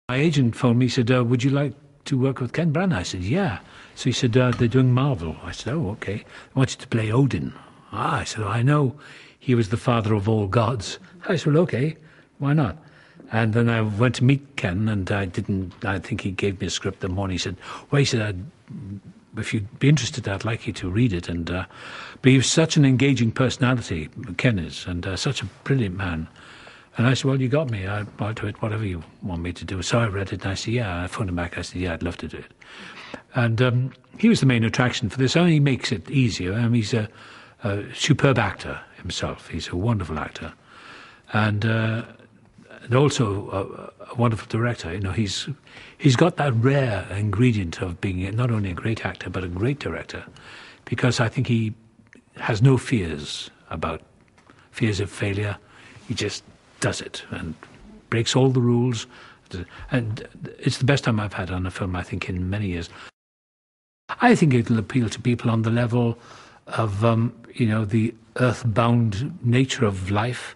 My agent phoned me, he said, would you like to work with Kenneth Branagh? I said, yeah. So he said, they're doing Marvel. I said, oh, okay. I want you to play Odin. I said, I know he was the father of all gods. I said, well, okay, why not? And then I went to meet Ken, and I think he gave me a script the morning. He said, well, if you'd be interested, I'd like you to read it. But he was such an engaging personality, Ken is, and such a brilliant man. And I said, well, you got me. I'll do it, whatever you want me to do. So I read it, and I said, yeah. I phoned him back. I said, yeah, I'd love to do it. And he was the main attraction for this. And he makes it easier. I mean, he's a superb actor himself. He's a wonderful actor. And also a wonderful director. You know, he's got that rare ingredient of being not only a great actor, but a great director. Because I think he has no fears of failure. He just does it and breaks all the rules. And it's the best time I've had on a film, I think, in many years. I think it'll appeal to people on the level of, the earthbound nature of life,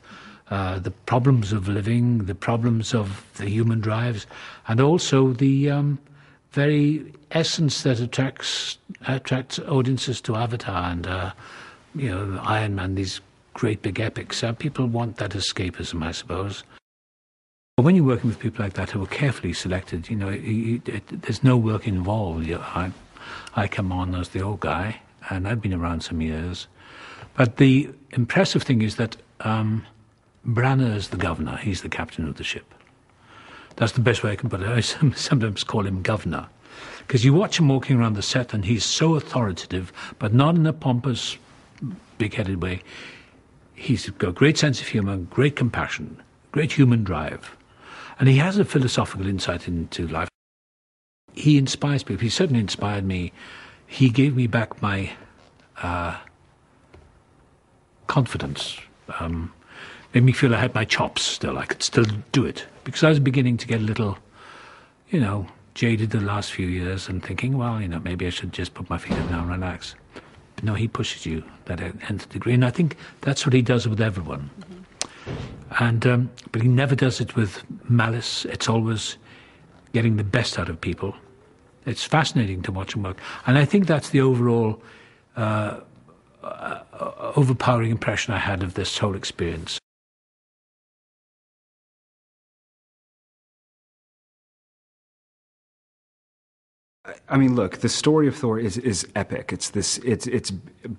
the problems of living, the problems of the human drives, and also the very essence that attracts audiences to Avatar and, Iron Man, these great big epics. People want that escapism, I suppose. But when you're working with people like that who are carefully selected, there's no work involved. I come on as the old guy, and I've been around some years. But the impressive thing is that Branagh is the governor. He's the captain of the ship. That's the best way I can put it. I sometimes call him governor. Because you watch him walking around the set, and he's so authoritative, but not in a pompous, big-headed way. He's got a great sense of humour, great compassion, great human drive. And he has a philosophical insight into life. He inspires people. He certainly inspired me. He gave me back my confidence. Made me feel I had my chops still. I could still do it. Because I was beginning to get a little, jaded the last few years and thinking, well, maybe I should just put my feet up now and relax. But no, he pushes you that nth degree. And I think that's what he does with everyone. And but he never does it with malice. It's always getting the best out of people. It's fascinating to watch him work. And I think that's the overall overpowering impression I had of this whole experience. I mean, look, the story of Thor is epic. It's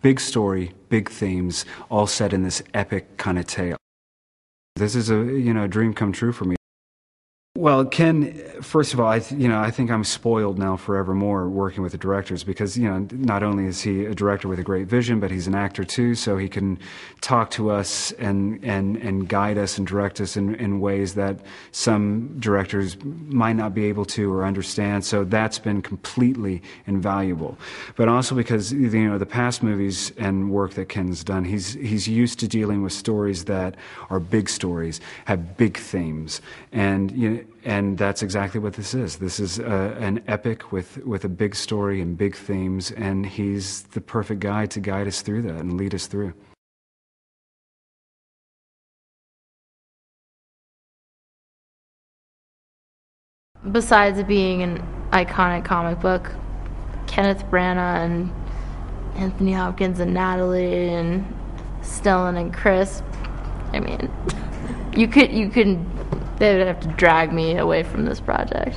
big story, big themes, all set in this epic kind of tale. This is a dream come true for me. Well, Ken, first of all, I think I'm spoiled now forevermore working with the directors because, not only is he a director with a great vision, but he's an actor too, so he can talk to us and guide us and direct us in ways that some directors might not be able to or understand. So that's been completely invaluable. But also because, the past movies and work that Ken's done, he's used to dealing with stories that are big stories, have big themes, and that's exactly what this is. This is an epic with a big story and big themes, and he's the perfect guy to guide us through that and lead us through. Besides it being an iconic comic book, Kenneth Branagh and Anthony Hopkins and Natalie and Stellan and Chris, I mean, they would have to drag me away from this project.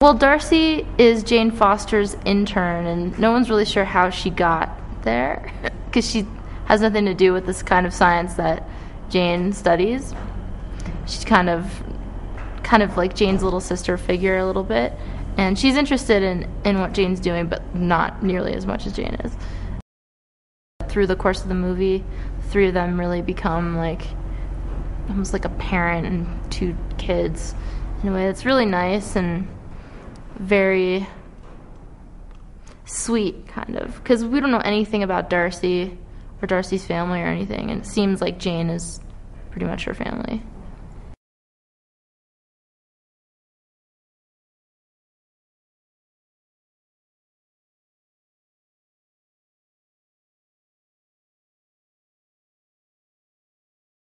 Well, Darcy is Jane Foster's intern, and no one's really sure how she got there, because she has nothing to do with this kind of science that Jane studies. She's kind of like Jane's little sister figure a little bit, and she's interested in what Jane's doing, but not nearly as much as Jane is. Through the course of the movie, the three of them really become almost like a parent and two kids in a way that's really nice and very sweet, kind of, because we don't know anything about Darcy or Darcy's family or anything, and it seems like Jane is pretty much her family.